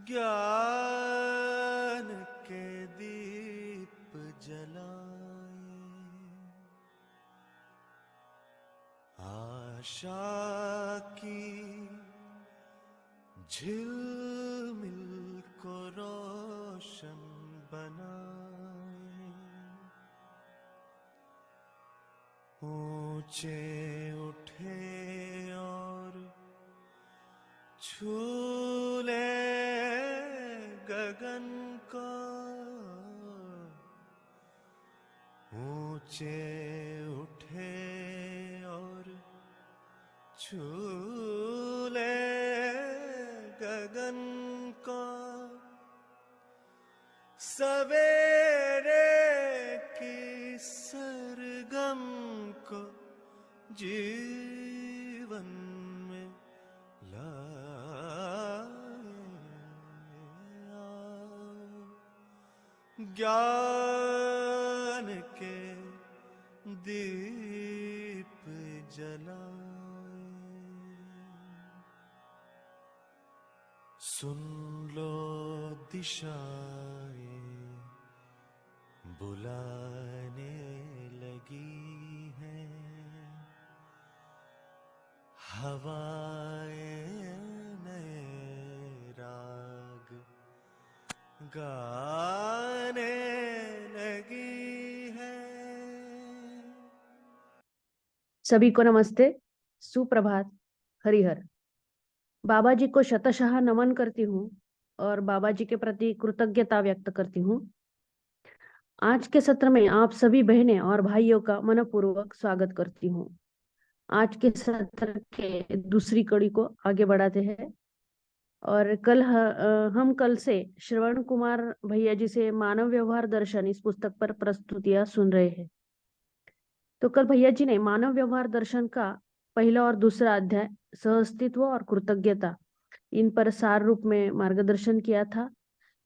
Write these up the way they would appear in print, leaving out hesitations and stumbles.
ज्ञान के दीप जलाए, आशा की झिलमिल को रोशन बनाए। ऊंचे उठे और छू ले गगन को, ऊंचे उठे और छू ले गगन को, सवेरे की सरगम को जीवन में लाया। ज्ञान के दीप जलाए, सुन लो दिशाएं बुलाने लगी हैं, हवाएं नए राग गाने लगी है। सभी को नमस्ते, सुप्रभात, हरिहर। बाबा जी को शतशः नमन करती हूँ और बाबा जी के प्रति कृतज्ञता व्यक्त करती हूँ। आज के सत्र में आप सभी बहनें और भाइयों का मनपूर्वक स्वागत करती हूँ। आज के सत्र के दूसरी कड़ी को आगे बढ़ाते हैं और हम कल से श्रवण कुमार भैया जी से मानव व्यवहार दर्शन इस पुस्तक पर प्रस्तुतियां सुन रहे हैं। तो कल भैया जी ने मानव व्यवहार दर्शन का पहला और दूसरा अध्याय सहअस्तित्व और कृतज्ञता इन पर सार रूप में मार्गदर्शन किया था।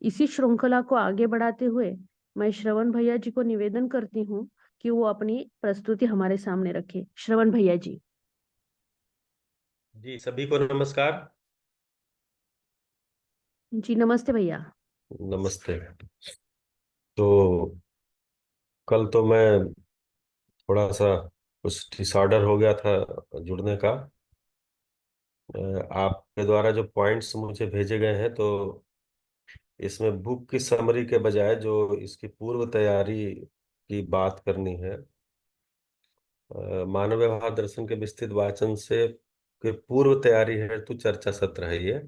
इसी श्रृंखला को आगे बढ़ाते हुए मैं श्रवण भैया जी को निवेदन करती हूँ कि वो अपनी प्रस्तुति हमारे सामने रखे। श्रवण भैया जी। जी, सभी को नमस्कार। जी नमस्ते भैया। नमस्ते। तो कल तो मैं थोड़ा सा कुछ डिसऑर्डर हो गया था जुड़ने का। आपके द्वारा जो पॉइंट्स मुझे भेजे गए हैं, तो इसमें बुक की समरी के बजाय जो इसकी पूर्व तैयारी की बात करनी है, मानव व्यवहार दर्शन के विस्तृत वाचन से के पूर्व तैयारी हेतु चर्चा सत्र है ये।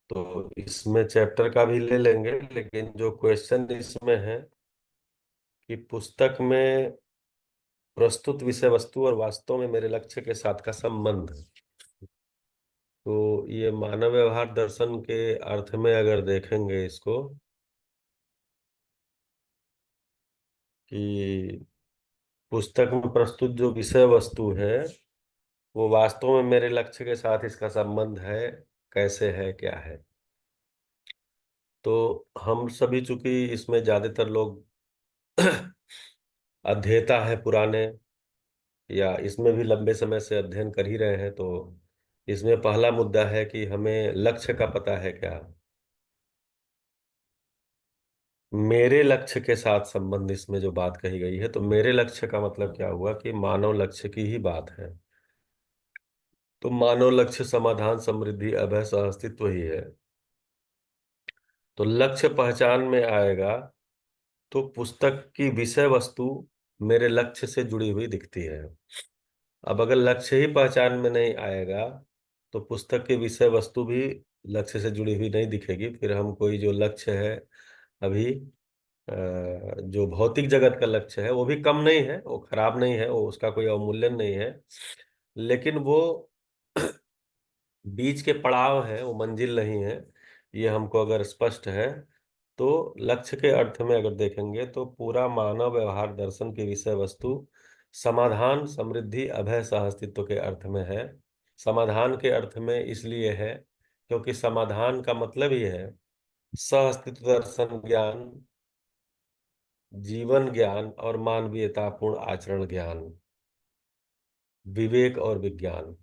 तो इसमें चैप्टर का भी ले लेंगे, लेकिन जो क्वेश्चन इसमें है कि पुस्तक में प्रस्तुत विषय वस्तु और वास्तव में मेरे लक्ष्य के साथ का संबंध। तो ये मानव व्यवहार दर्शन के अर्थ में अगर देखेंगे इसको, कि पुस्तक में प्रस्तुत जो विषय वस्तु है वो वास्तव में मेरे लक्ष्य के साथ इसका संबंध है, कैसे है, क्या है। तो हम सभी चूंकि इसमें ज्यादातर लोग अध्येता है पुराने, या इसमें भी लंबे समय से अध्ययन कर ही रहे हैं, तो इसमें पहला मुद्दा है कि हमें लक्ष्य का पता है क्या। मेरे लक्ष्य के साथ संबंध इसमें जो बात कही गई है, तो मेरे लक्ष्य का मतलब क्या हुआ कि मानव लक्ष्य की ही बात है। तो मानव लक्ष्य समाधान, समृद्धि, अभय, सह अस्तित्व ही है। तो लक्ष्य पहचान में आएगा तो पुस्तक की विषय वस्तु मेरे लक्ष्य से जुड़ी हुई दिखती है। अब अगर लक्ष्य ही पहचान में नहीं आएगा तो पुस्तक की विषय वस्तु भी लक्ष्य से जुड़ी हुई नहीं दिखेगी। फिर हम कोई जो लक्ष्य है अभी, जो भौतिक जगत का लक्ष्य है, वो भी कम नहीं है, वो खराब नहीं है, वो उसका कोई अवमूल्यन नहीं है, लेकिन वो बीच के पड़ाव है, वो मंजिल नहीं है। ये हमको अगर स्पष्ट है तो लक्ष्य के अर्थ में अगर देखेंगे तो पूरा मानव व्यवहार दर्शन की विषय वस्तु समाधान, समृद्धि, अभय, सह अस्तित्व के अर्थ में है। समाधान के अर्थ में इसलिए है क्योंकि समाधान का मतलब ही है सह अस्तित्व दर्शन ज्ञान, जीवन ज्ञान और मानवीयतापूर्ण आचरण ज्ञान, विवेक और विज्ञान।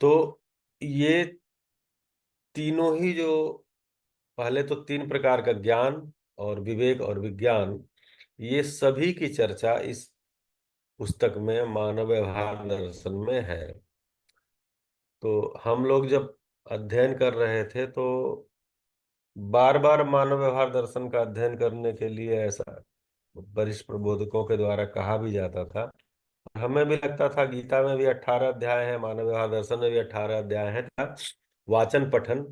तो ये तीनों ही जो पहले तो तीन प्रकार का ज्ञान और विवेक और विज्ञान, ये सभी की चर्चा इस पुस्तक में मानव व्यवहार दर्शन में है। तो हम लोग जब अध्ययन कर रहे थे तो बार बार मानव व्यवहार दर्शन का अध्ययन करने के लिए ऐसा वरिष्ठ प्रबोधकों के द्वारा कहा भी जाता था। हमें भी लगता था गीता में भी 18 अध्याय है, मानव व्यवहार दर्शन में भी 18 अध्याय है। वाचन पठन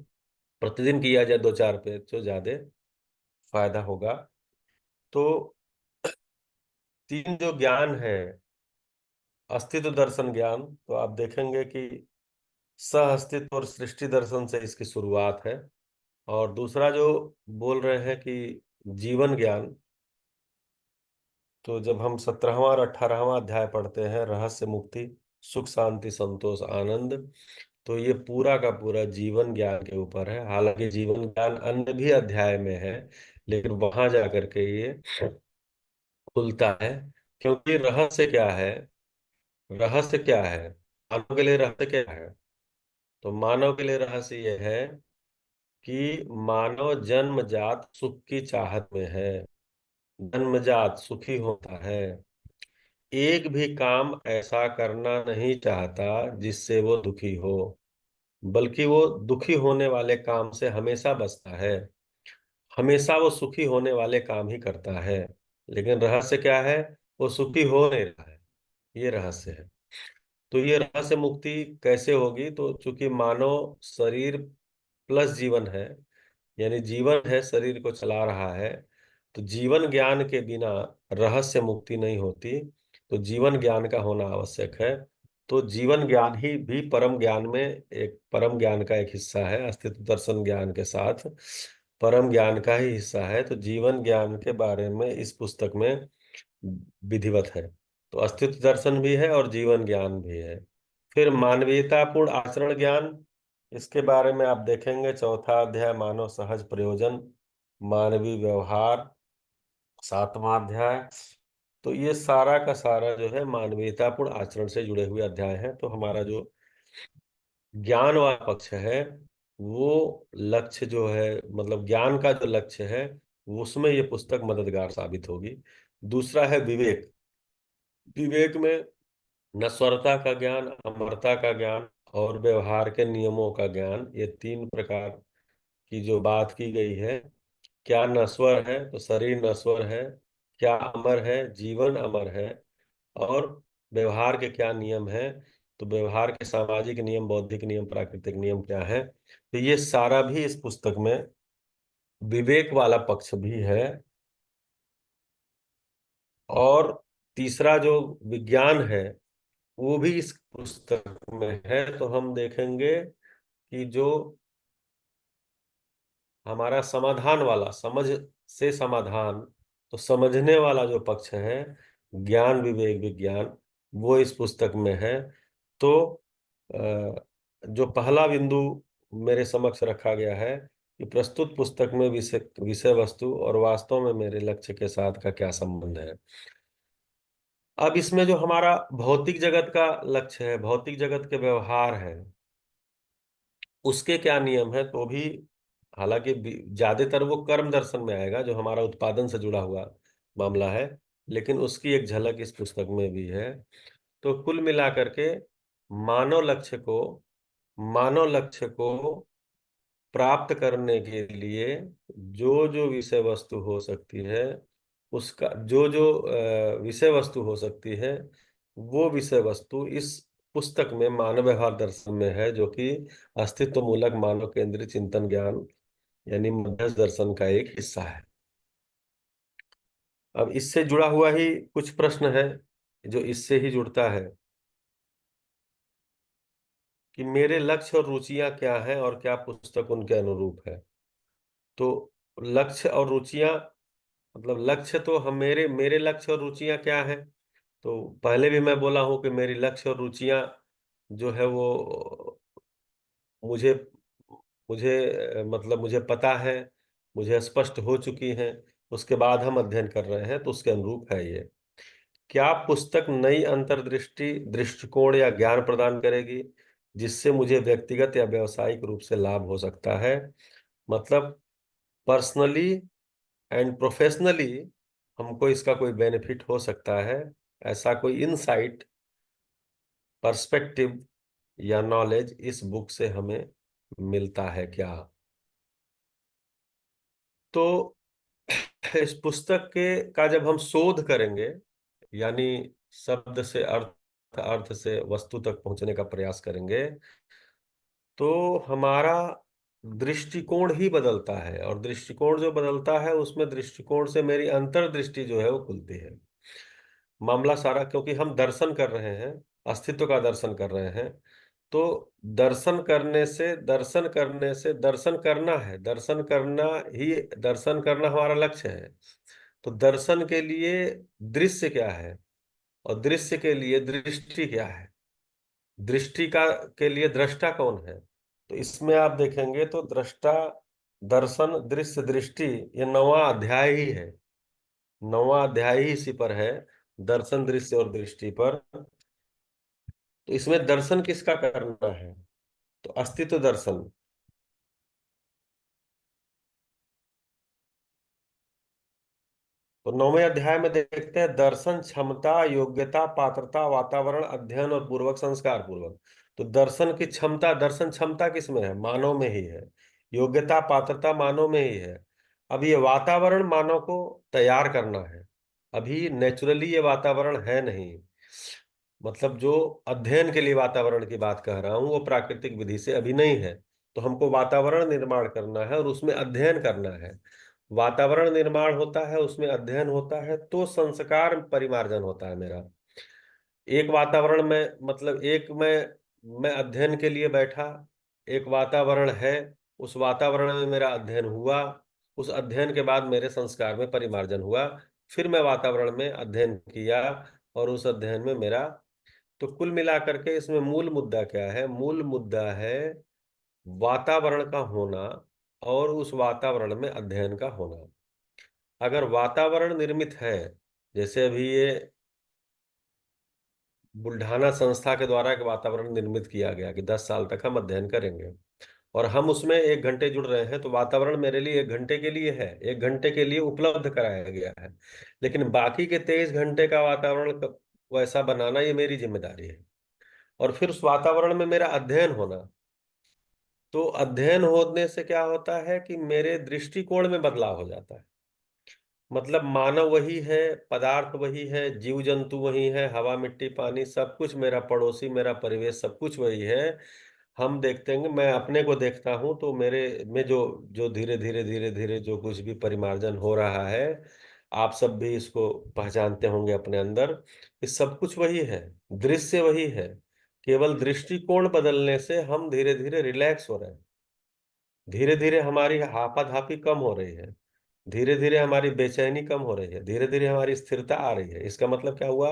प्रतिदिन किया जाए 2-4 पेज तो ज्यादा फायदा होगा। तो तीन जो ज्ञान है, अस्तित्व दर्शन ज्ञान, तो आप देखेंगे कि सह अस्तित्व और सृष्टि दर्शन से इसकी शुरुआत है। और दूसरा जो बोल रहे हैं कि जीवन ज्ञान, तो जब हम 17वां और 18वां अध्याय पढ़ते हैं, रहस्य मुक्ति सुख शांति संतोष आनंद, तो ये पूरा का पूरा जीवन ज्ञान के ऊपर है। हालांकि जीवन ज्ञान अन्य भी अध्याय में है, लेकिन वहां जाकर के ये खुलता है। क्योंकि रहस्य क्या है, रहस्य क्या है, मानव के लिए रहस्य क्या है? तो मानव के लिए रहस्य यह है कि मानव जन्मजात सुख की चाहत में है, जन्मजात सुखी होता है, एक भी काम ऐसा करना नहीं चाहता जिससे वो दुखी हो, बल्कि वो दुखी होने वाले काम से हमेशा बचता है, हमेशा वो सुखी होने वाले काम ही करता है। लेकिन रहस्य क्या है? वो सुखी हो नहीं रहा है, ये रहस्य है। तो ये रहस्य मुक्ति कैसे होगी? तो चूंकि मानव शरीर प्लस जीवन है, यानी जीवन है शरीर को चला रहा है, तो जीवन ज्ञान के बिना रहस्य मुक्ति नहीं होती। तो जीवन ज्ञान का होना आवश्यक है। तो जीवन ज्ञान ही भी परम ज्ञान में एक परम ज्ञान का एक हिस्सा है, अस्तित्व दर्शन ज्ञान के साथ परम ज्ञान का ही हिस्सा है। तो जीवन ज्ञान के बारे में इस पुस्तक में विधिवत है। तो अस्तित्व दर्शन भी है और जीवन ज्ञान भी है। फिर मानवीयतापूर्ण आचरण ज्ञान, इसके बारे में आप देखेंगे चौथा अध्याय मानव सहज प्रयोजन मानवीय व्यवहार, 7वां अध्याय। तो ये सारा का सारा जो है मानवीयतापूर्ण आचरण से जुड़े हुए अध्याय हैं। तो हमारा जो ज्ञान वाला पक्ष है, वो लक्ष्य जो है, मतलब ज्ञान का जो लक्ष्य है, उसमें ये पुस्तक मददगार साबित होगी। दूसरा है विवेक। विवेक में नश्वरता का ज्ञान, अमरता का ज्ञान और व्यवहार के नियमों का ज्ञान, ये तीन प्रकार की जो बात की गई है। क्या नश्वर है? तो शरीर नश्वर है। क्या अमर है? जीवन अमर है। और व्यवहार के क्या नियम है? तो व्यवहार के सामाजिक नियम, बौद्धिक नियम, प्राकृतिक नियम क्या है? तो ये सारा भी इस पुस्तक में विवेक वाला पक्ष भी है। और तीसरा जो विज्ञान है, वो भी इस पुस्तक में है। तो हम देखेंगे कि जो हमारा समाधान वाला, समझ से समाधान, तो समझने वाला जो पक्ष है, ज्ञान विवेक विज्ञान, वो इस पुस्तक में है। तो जो पहला बिंदु मेरे समक्ष रखा गया है कि प्रस्तुत पुस्तक में विषय विषय वस्तु और वास्तव में मेरे लक्ष्य के साथ का क्या संबंध है। अब इसमें जो हमारा भौतिक जगत का लक्ष्य है, भौतिक जगत के व्यवहार है, उसके क्या नियम है, तो भी हालांकि ज्यादातर वो कर्म दर्शन में आएगा, जो हमारा उत्पादन से जुड़ा हुआ मामला है, लेकिन उसकी एक झलक इस पुस्तक में भी है। तो कुल मिलाकर के मानव लक्ष्य को मानव लक्ष्य को प्राप्त करने के लिए जो जो विषय वस्तु हो सकती है, उसका जो जो विषय वस्तु हो सकती है, वो विषय वस्तु इस पुस्तक में मानव व्यवहार दर्शन में है, जो कि अस्तित्व मूलक मानव केंद्रित चिंतन ज्ञान यानी मध्यस्थ दर्शन का एक हिस्सा है। अब इससे जुड़ा हुआ ही कुछ प्रश्न है जो इससे ही जुड़ता है कि मेरे लक्ष्य और रुचियां क्या हैं और क्या पुस्तक उनके अनुरूप है। तो लक्ष्य और रुचियां, मतलब लक्ष्य तो हम मेरे मेरे लक्ष्य और रुचियां क्या हैं? तो पहले भी मैं बोला हूं कि मेरी लक्ष्य और रुचियां जो है वो मुझे मुझे मतलब मुझे पता है, मुझे स्पष्ट हो चुकी हैं। उसके बाद हम अध्ययन कर रहे हैं, तो उसके अनुरूप है ये। क्या पुस्तक नई अंतर्दृष्टि, दृष्टिकोण या ज्ञान प्रदान करेगी? जिससे मुझे व्यक्तिगत या व्यावसायिक रूप से लाभ हो सकता है। मतलब पर्सनली एंड प्रोफेशनली हमको इसका कोई बेनिफिट हो सकता है, ऐसा कोई इनसाइट, पर्सपेक्टिव या नॉलेज इस बुक से हमें मिलता है क्या? तो इस पुस्तक के का जब हम शोध करेंगे, यानी शब्द से अर्थ, अर्थ से वस्तु तक पहुंचने का प्रयास करेंगे, तो हमारा दृष्टिकोण ही बदलता है। और दृष्टिकोण जो बदलता है उसमें दृष्टिकोण से मेरी अंतर्दृष्टि जो है वो खुलती है। मामला सारा क्योंकि हम दर्शन कर रहे हैं, अस्तित्व का दर्शन कर रहे हैं। तो दर्शन करने से दर्शन करना है, दर्शन करना ही, दर्शन करना हमारा लक्ष्य है। तो दर्शन के लिए दृश्य क्या है और दृश्य के लिए दृष्टि क्या है, दृष्टि का के लिए दृष्टा कौन है? तो इसमें आप देखेंगे तो दृष्टा, दर्शन, दृश्य, दृष्टि, ये 9वां अध्याय ही है। 9वां अध्याय ही इसी पर है, दर्शन, दृश्य और दृष्टि पर। तो इसमें दर्शन किसका करना है? तो अस्तित्व दर्शन। तो 9वें अध्याय में देखते हैं दर्शन, क्षमता, योग्यता, पात्रता, वातावरण, अध्ययन और पूर्वक, संस्कार पूर्वक। तो दर्शन की क्षमता, दर्शन क्षमता किसमें है? मानव में ही है। योग्यता, पात्रता मानव में ही है। अब ये वातावरण मानव को तैयार करना है। अभी नेचुरली ये वातावरण है नहीं। मतलब जो अध्ययन के लिए वातावरण की बात कह रहा हूं वो प्राकृतिक विधि से अभी नहीं है। तो हमको वातावरण निर्माण करना है और उसमें अध्ययन करना है। वातावरण निर्माण होता है, उसमें अध्ययन होता है, तो संस्कार परिमार्जन होता है मेरा। एक वातावरण में, मतलब एक मैं अध्ययन के लिए बैठा, एक वातावरण है, उस वातावरण में मेरा अध्ययन हुआ, उस अध्ययन के बाद मेरे संस्कार में परिमार्जन हुआ, फिर मैं वातावरण में अध्ययन किया और उस अध्ययन में मेरा। तो कुल मिलाकर के इसमें मूल मुद्दा क्या है? मूल मुद्दा है वातावरण का होना और उस वातावरण में अध्ययन का होना। अगर वातावरण निर्मित है, जैसे अभी ये बुल्ढाना संस्था के द्वारा एक वातावरण निर्मित किया गया कि 10 साल तक हम अध्ययन करेंगे, और हम उसमें 1 घंटे जुड़ रहे हैं, तो वातावरण मेरे लिए 1 घंटे के लिए है, 1 घंटे के लिए उपलब्ध कराया गया है। लेकिन बाकी के 23 घंटे का वातावरण वैसा बनाना ये मेरी जिम्मेदारी है। और फिर उस वातावरण में मेरा अध्ययन होना। तो अध्ययन होने से क्या होता है कि मेरे दृष्टिकोण में बदलाव हो जाता है। मतलब मानव वही है, पदार्थ वही है, जीव जंतु वही है, हवा मिट्टी पानी सब कुछ, मेरा पड़ोसी, मेरा परिवेश, सब कुछ वही है। हम देखते हैं, मैं अपने को देखता हूं तो मेरे में जो जो धीरे धीरे धीरे धीरे जो कुछ भी परिमार्जन हो रहा है, आप सब भी इसको पहचानते होंगे अपने अंदर, कि सब कुछ वही है, दृश्य वही है। केवल दृष्टिकोण बदलने से हम धीरे धीरे रिलैक्स हो रहे हैं, धीरे धीरे हमारी हापाधापी कम हो रही है, धीरे धीरे हमारी बेचैनी कम हो रही है, धीरे धीरे हमारी स्थिरता आ रही है। इसका मतलब क्या हुआ?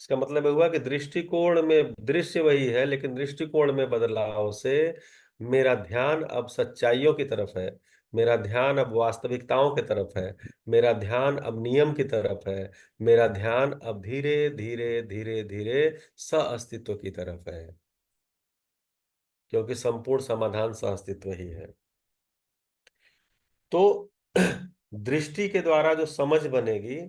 इसका मतलब ये हुआ कि दृष्टिकोण में, दृश्य वही है लेकिन दृष्टिकोण में बदलाव से मेरा ध्यान अब सच्चाइयों की तरफ है, मेरा ध्यान अब वास्तविकताओं की तरफ है, मेरा ध्यान अब नियम की तरफ है, मेरा ध्यान अब धीरे धीरे धीरे धीरे सह अस्तित्व की तरफ है, क्योंकि संपूर्ण समाधान सह अस्तित्व ही है। तो दृष्टि के द्वारा जो समझ बनेगी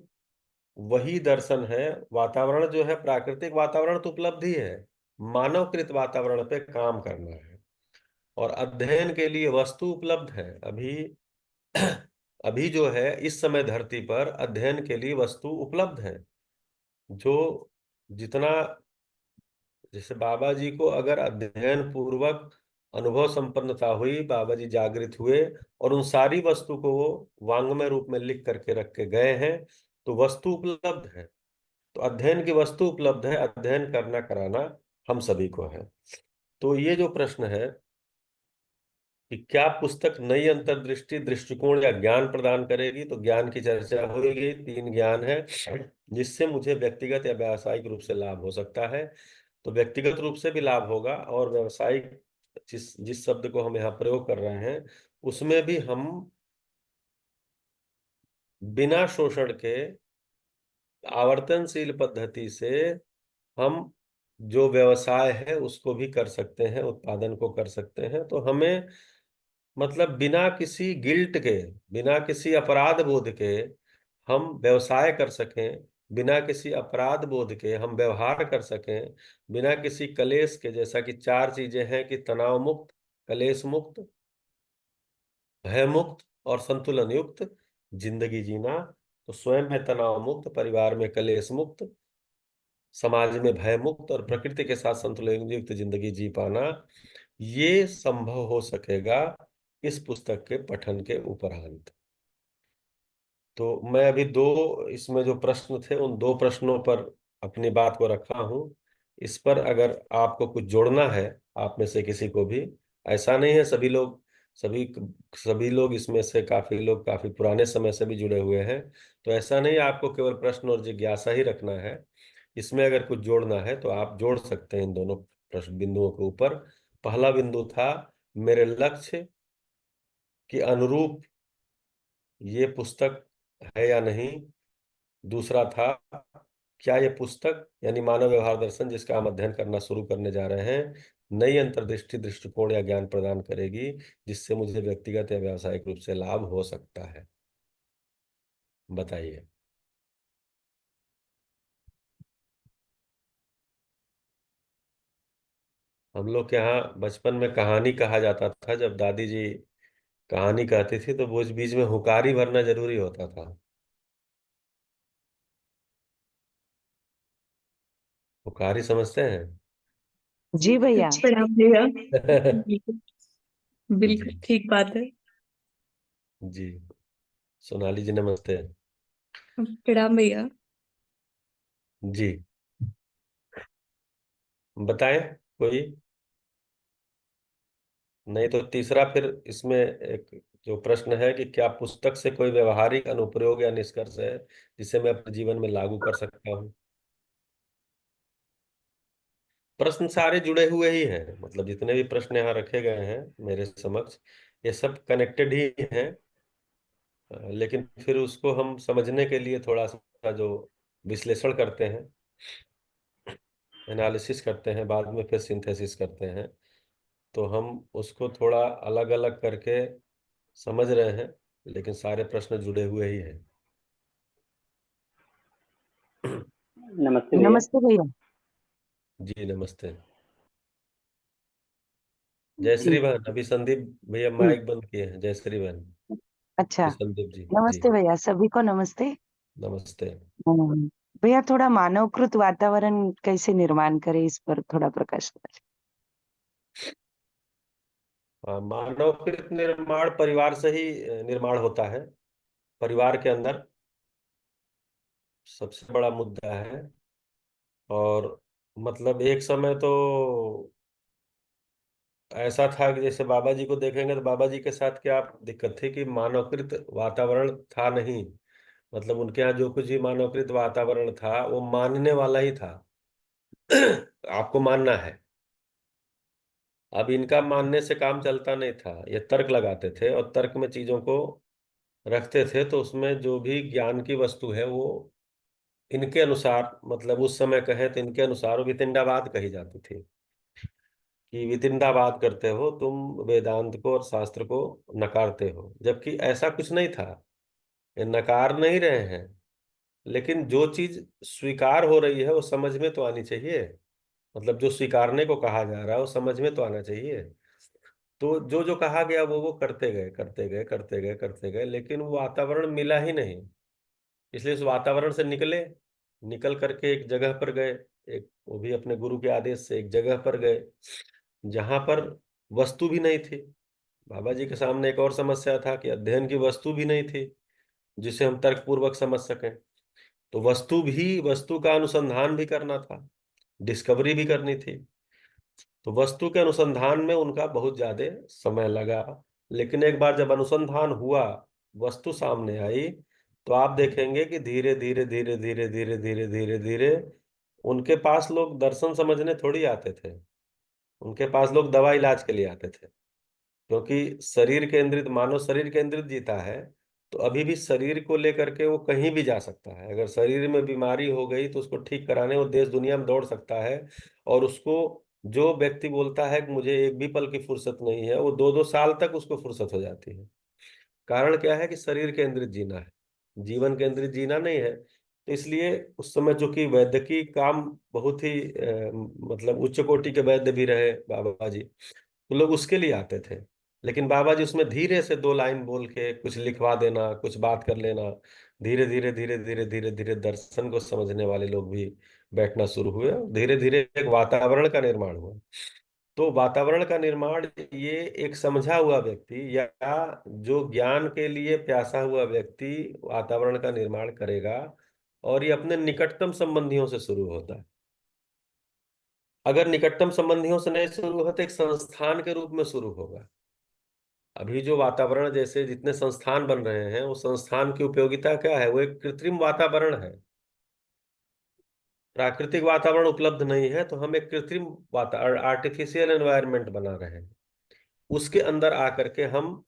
वही दर्शन है। वातावरण जो है, प्राकृतिक वातावरण तो उपलब्ध ही है, मानवकृत वातावरण पे काम करना है। और अध्ययन के लिए वस्तु उपलब्ध है। अभी अभी जो है इस समय धरती पर अध्ययन के लिए वस्तु उपलब्ध है। जो जितना, जैसे बाबा जी को अगर अध्ययन पूर्वक अनुभव संपन्नता हुई, बाबा जी जागृत हुए और उन सारी वस्तु को वो वांग्मय रूप में लिख करके रख के गए हैं, तो वस्तु उपलब्ध है। तो अध्ययन की वस्तु उपलब्ध है, अध्ययन करना कराना हम सभी को है। तो ये जो प्रश्न है कि क्या पुस्तक नई अंतर्दृष्टि, दृष्टिकोण या ज्ञान प्रदान करेगी, तो ज्ञान की चर्चा होगी। 3 ज्ञान है जिससे मुझे व्यक्तिगत या व्यावसायिक रूप से लाभ हो सकता है। तो व्यक्तिगत रूप से भी लाभ होगा और व्यावसायिक, जिस जिस शब्द को हम यहाँ प्रयोग कर रहे हैं उसमें भी हम बिना शोषण के आवर्तनशील पद्धति से हम जो व्यवसाय है उसको भी कर सकते हैं, उत्पादन को कर सकते हैं। तो हमें मतलब बिना किसी गिल्ट के, बिना किसी अपराध बोध के हम व्यवसाय कर सकें, बिना किसी अपराध बोध के हम व्यवहार कर सकें, बिना किसी कलेश के, जैसा कि चार चीजें हैं कि तनाव मुक्त, कलेश मुक्त, भय मुक्त और संतुलन युक्त जिंदगी जीना। तो स्वयं में तनाव मुक्त, परिवार में कलेश मुक्त, समाज में भय मुक्त और प्रकृति के साथ संतुलन युक्त जिंदगी जी पाना, ये संभव हो सकेगा इस पुस्तक के पठन के उपरांत। तो मैं अभी दो, इसमें जो प्रश्न थे उन दो प्रश्नों पर अपनी बात को रखा हूं। इस पर अगर आपको कुछ जोड़ना है, आप में से किसी को भी, ऐसा नहीं है सभी सभी लोग इसमें से काफी लोग काफी पुराने समय से भी जुड़े हुए हैं, तो ऐसा नहीं आपको केवल प्रश्न और जिज्ञासा ही रखना है। इसमें अगर कुछ जोड़ना है तो आप जोड़ सकते हैं इन दोनों प्रश्न बिंदुओं के ऊपर। पहला बिंदु था मेरे लक्ष्य के अनुरूप ये पुस्तक है या नहीं। दूसरा था क्या ये पुस्तक यानी मानव व्यवहार दर्शन जिसका हम अध्ययन करना शुरू करने जा रहे हैं, नई अंतर्दृष्टि, दृष्टिकोण या ज्ञान प्रदान करेगी जिससे मुझे व्यक्तिगत या व्यावसायिक रूप से लाभ हो सकता है। बताइए। हम लोग के यहाँ बचपन में कहानी कहा जाता था, जब दादी जी कहानी कहती थी तो वो बीच में हुकारी भरना जरूरी होता था। हुकारी समझते हैं? जी भैया। प्रणाम भैया। बिल्कुल, बिल्कुल जी ठीक बात है। जी। सोनाली जी नमस्ते। प्रणाम भैया। जी बताएं कोई। नहीं तो तीसरा फिर इसमें एक जो प्रश्न है कि क्या पुस्तक से कोई व्यवहारिक अनुप्रयोग या निष्कर्ष है जिसे मैं अपने जीवन में लागू कर सकता हूँ। प्रश्न सारे जुड़े हुए ही हैं, मतलब जितने भी प्रश्न यहाँ रखे गए हैं मेरे समक्ष, ये सब कनेक्टेड ही हैं। लेकिन फिर उसको हम समझने के लिए थोड़ा सा जो विश्लेषण करते हैं, एनालिसिस करते हैं, बाद में फिर सिंथेसिस करते हैं, तो हम उसको थोड़ा अलग अलग करके समझ रहे हैं, लेकिन सारे प्रश्न जुड़े हुए ही हैं। नमस्ते भैया। नमस्ते भैया। जी नमस्ते। जी। जयश्री बहन, अभी संदीप भैया हम्म, माइक बंद किए हैं। जयश्री बहन, अच्छा। जी संदीप जी जी नमस्ते भैया, सभी को नमस्ते। नमस्ते। हम्म, भैया थोड़ा मानवकृत वातावरण कैसे निर्माण करें, इस पर थोड़ा प्रकाश डालें। मानवकृत निर्माण परिवार से ही निर्माण होता है। परिवार के अंदर सबसे बड़ा मुद्दा है। और मतलब एक समय तो ऐसा था कि जैसे बाबा जी को देखेंगे तो बाबा जी के साथ क्या दिक्कत थी कि मानवकृत वातावरण था नहीं। मतलब उनके यहाँ जो कुछ भी मानवकृत वातावरण था वो मानने वाला ही था। आपको मानना है। अब इनका मानने से काम चलता नहीं था, ये तर्क लगाते थे और तर्क में चीजों को रखते थे, तो उसमें जो भी ज्ञान की वस्तु है वो इनके अनुसार, मतलब उस समय कहे तो इनके अनुसार वो वितंडावाद कही जाती थी कि वितंडावाद करते हो तुम, वेदांत को और शास्त्र को नकारते हो, जबकि ऐसा कुछ नहीं था। ये नकार नहीं रहे हैं, लेकिन जो चीज स्वीकार हो रही है वो समझ में तो आनी चाहिए। मतलब जो स्वीकारने को कहा जा रहा है वो समझ में तो आना चाहिए। तो जो जो कहा गया वो करते गए करते गए करते गए करते गए, लेकिन वो वातावरण मिला ही नहीं। इसलिए उस वातावरण से निकले, निकल करके एक जगह पर गए, एक वो भी अपने गुरु के आदेश से एक जगह पर गए जहां पर वस्तु भी नहीं थी। बाबा जी के सामने एक और समस्या था कि अध्ययन की वस्तु भी नहीं थी जिसे हम तर्क पूर्वक समझ सकें। तो वस्तु का अनुसंधान भी करना था, डिस्कवरी भी करनी थी। तो वस्तु के अनुसंधान में उनका बहुत ज्यादा समय लगा। लेकिन एक बार जब अनुसंधान हुआ, वस्तु सामने आई, तो आप देखेंगे कि धीरे धीरे धीरे धीरे धीरे धीरे धीरे धीरे उनके पास लोग दर्शन समझने थोड़ी आते थे। उनके पास लोग दवा इलाज के लिए आते थे, क्योंकि शरीर केंद्रित, मानव शरीर केंद्रित जीता है। तो अभी भी शरीर को लेकर के वो कहीं भी जा सकता है। अगर शरीर में बीमारी हो गई तो उसको ठीक कराने वो देश दुनिया में दौड़ सकता है। और उसको, जो व्यक्ति बोलता है कि मुझे एक भी पल की फुर्सत नहीं है, वो 2-2 साल तक उसको फुर्सत हो जाती है। कारण क्या है कि शरीर केंद्रित जीना है, जीवन केंद्रित जीना नहीं है। तो इसलिए उस समय चूंकि वैद्यकीय काम बहुत ही मतलब उच्च कोटि के वैद्य भी रहे बाबा जी, तो लोग उसके लिए आते थे। लेकिन बाबा जी उसमें धीरे से 2 लाइन बोल के कुछ लिखवा देना, कुछ बात कर लेना, धीरे धीरे धीरे धीरे धीरे धीरे दर्शन को समझने वाले लोग भी बैठना शुरू हुए। धीरे धीरे एक वातावरण का निर्माण हुआ। तो वातावरण का निर्माण, ये एक समझा हुआ व्यक्ति या जो ज्ञान के लिए प्यासा हुआ व्यक्ति वातावरण का निर्माण करेगा। और ये अपने निकटतम संबंधियों से शुरू होता है। अगर निकटतम संबंधियों से नहीं शुरू होता, एक संस्थान के रूप में शुरू होगा। अभी जो वातावरण, जैसे जितने संस्थान बन रहे हैं, वो संस्थान की उपयोगिता क्या है? वो एक कृत्रिम वातावरण है। प्राकृतिक वातावरण उपलब्ध नहीं है, तो हम एक कृत्रिम वातावरण, आर्टिफिशियल एनवायरनमेंट बना रहे हैं। उसके अंदर आकर के हम